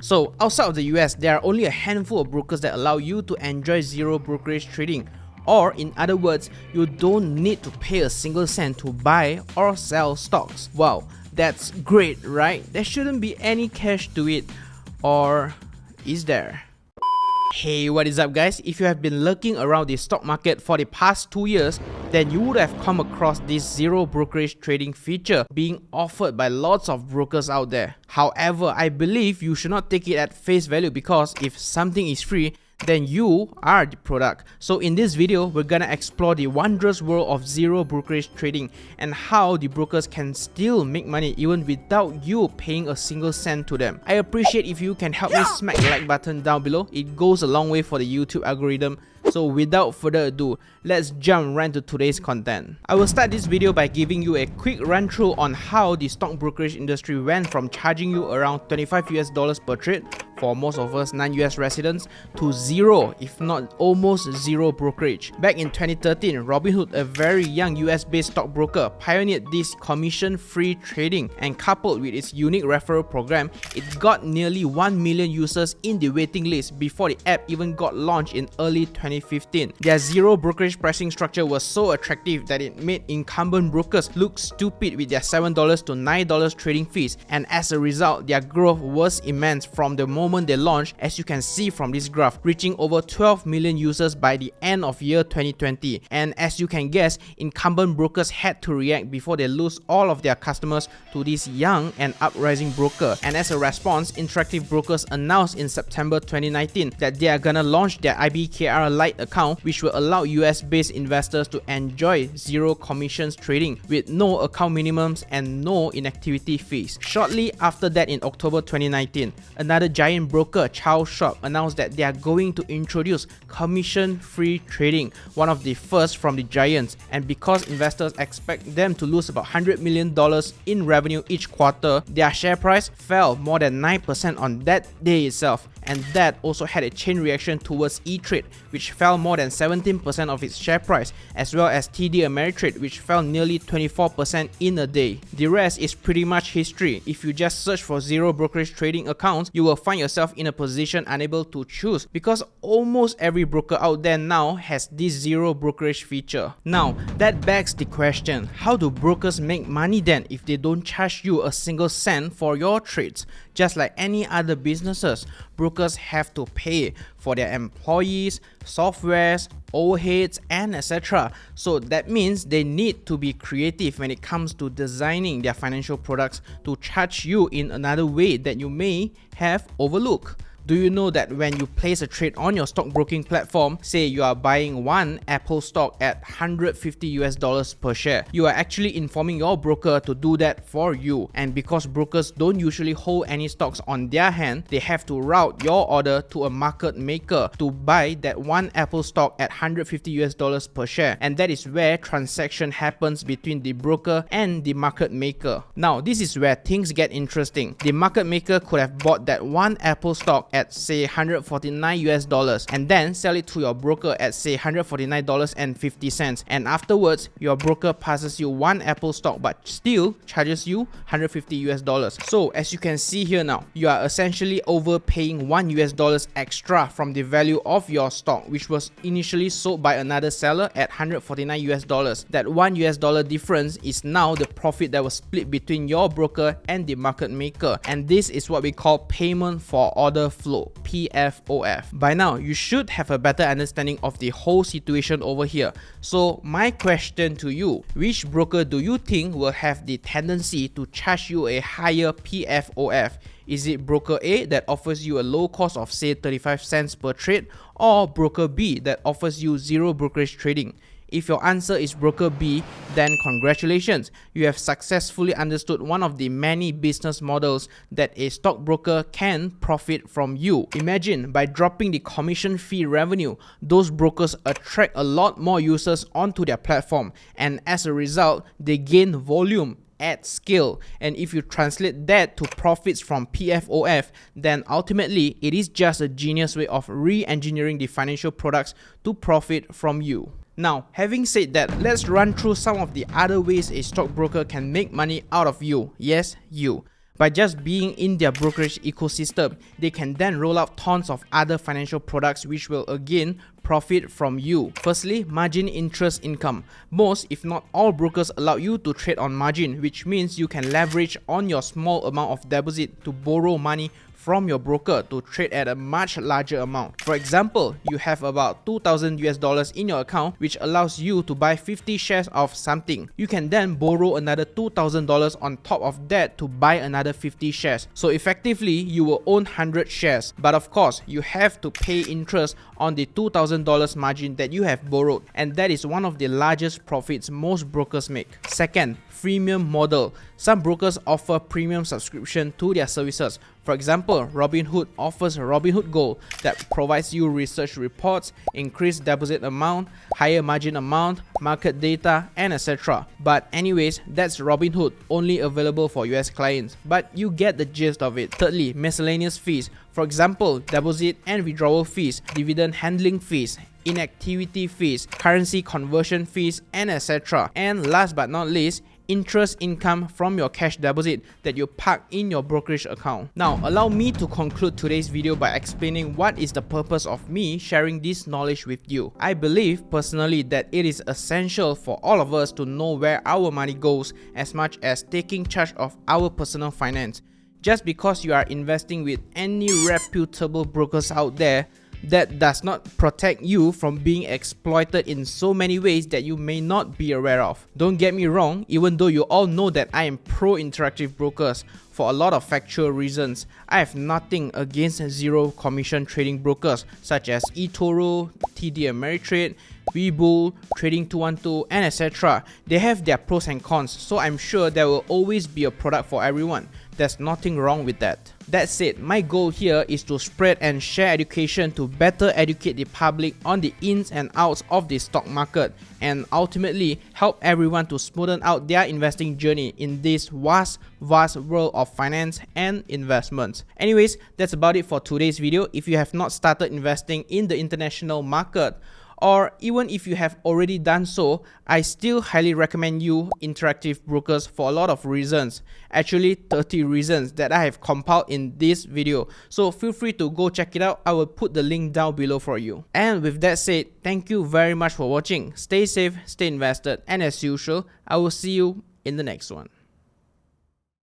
So outside of the US, there are only a handful of brokers that allow you to enjoy zero brokerage trading. Or in other words, you don't need to pay a single cent to buy or sell stocks. Wow, that's great, right? There shouldn't be any cash to it. Or is there? Hey, what is up guys? If you have been lurking around the stock market for the past 2 years, then you would have come across this zero brokerage trading feature being offered by lots of brokers out there. However, I believe you should not take it at face value, because if something is free, then you are the product. So in this video, we're gonna explore the wondrous world of zero brokerage trading and how the brokers can still make money even without you paying a single cent to them. I appreciate if you can help me smack the like button down below. It goes a long way for the YouTube algorithm. So without further ado, let's jump right into today's content. I will start this video by giving you a quick run through on how the stock brokerage industry went from charging you around $25 per trade for most of us non-US residents to zero, if not almost zero brokerage. Back in 2013, Robinhood, a very young US-based stockbroker, pioneered this commission-free trading, and coupled with its unique referral program, it got nearly 1 million users in the waiting list before the app even got launched in early 2015. Their zero brokerage pricing structure was so attractive that it made incumbent brokers look stupid with their $7 to $9 trading fees, and as a result, their growth was immense from the moment they launched, as you can see from this graph, reaching over 12 million users by the end of year 2020. And as you can guess, incumbent brokers had to react before they lose all of their customers to this young and uprising broker. And as a response, Interactive Brokers announced in September 2019 that they are gonna launch their ibkr Lite account, which will allow US-based investors to enjoy zero commissions trading with no account minimums and no inactivity fees. Shortly after that, in October 2019, another giant broker, Charles Schwab, announced that they are going to introduce commission-free trading, one of the first from the giants. And because investors expect them to lose about $100 million in revenue each quarter, their share price fell more than 9% on that day itself. And that also had a chain reaction towards E-Trade, which fell more than 17% of its share price, as well as TD Ameritrade, which fell nearly 24% in a day. The rest is pretty much history. If you just search for zero brokerage trading accounts, you will find yourself in a position unable to choose, because almost every broker out there now has this zero brokerage feature. Now, that begs the question, how do brokers make money then if they don't charge you a single cent for your trades? Just like any other businesses, brokers have to pay for their employees, softwares, overheads, and etc. So that means they need to be creative when it comes to designing their financial products to charge you in another way that you may have overlooked. Do you know that when you place a trade on your stockbroking platform, say you are buying one Apple stock at $150 per share, you are actually informing your broker to do that for you. And because brokers don't usually hold any stocks on their hand, they have to route your order to a market maker to buy that one Apple stock at $150 per share. And that is where transaction happens between the broker and the market maker. Now, this is where things get interesting. The market maker could have bought that one Apple stock at say $149 and then sell it to your broker at say $149.50, and afterwards your broker passes you one Apple stock but still charges you $150. So as you can see here now, you are essentially overpaying $1 extra from the value of your stock, which was initially sold by another seller at $149. That $1 difference is now the profit that was split between your broker and the market maker, and this is what we call payment for order flow, PFOF. By now, you should have a better understanding of the whole situation over here. So my question to you, which broker do you think will have the tendency to charge you a higher PFOF? Is it broker A that offers you a low cost of say 35 cents per trade, or broker B that offers you zero brokerage trading? If your answer is broker B, then congratulations, you have successfully understood one of the many business models that a stockbroker can profit from you. Imagine, by dropping the commission fee revenue, those brokers attract a lot more users onto their platform, and as a result, they gain volume at scale. And if you translate that to profits from PFOF, then ultimately it is just a genius way of re-engineering the financial products to profit from you. Now, having said that, let's run through some of the other ways a stockbroker can make money out of you. Yes, you. By just being in their brokerage ecosystem, they can then roll out tons of other financial products which will again profit from you. Firstly, margin interest income. Most, if not all, brokers allow you to trade on margin, which means you can leverage on your small amount of deposit to borrow money from your broker to trade at a much larger amount. For example, you have about $2,000 in your account, which allows you to buy 50 shares of something. You can then borrow another $2,000 on top of that to buy another 50 shares. So effectively, you will own 100 shares. But of course, you have to pay interest on the $2,000 margin that you have borrowed, and that is one of the largest profits most brokers make. Second, freemium model. Some brokers offer premium subscription to their services. For example, Robinhood offers Robinhood Gold that provides you research reports, increased deposit amount, higher margin amount, market data, and etc. But anyways, that's Robinhood, only available for US clients, but you get the gist of it. Thirdly, miscellaneous fees. For example, deposit and withdrawal fees, dividend handling fees, inactivity fees, currency conversion fees, and etc. And last but not least, interest income from your cash deposit that you park in your brokerage account. Now, allow me to conclude today's video by explaining what is the purpose of me sharing this knowledge with you. I believe personally that it is essential for all of us to know where our money goes as much as taking charge of our personal finance. Just because you are investing with any reputable brokers out there, that does not protect you from being exploited in so many ways that you may not be aware of. Don't get me wrong, even though you all know that I am pro interactive brokers for a lot of factual reasons, I have nothing against zero commission trading brokers such as etoro, TD Ameritrade, webull, Trading 212, and etc. They have their pros and cons, so I'm sure there will always be a product for everyone. There's nothing wrong with that. That said, my goal here is to spread and share education to better educate the public on the ins and outs of the stock market and ultimately help everyone to smoothen out their investing journey in this vast world of finance and investments. Anyways, that's about it for today's video. If you have not started investing in the international market, or even if you have already done so, I still highly recommend you interactive brokers for a lot of reasons. Actually 30 reasons that I have compiled in this video. So feel free to go check it out. I will put the link down below for you. And with that said, thank you very much for watching. Stay safe, stay invested, and as usual, I will see you in the next one.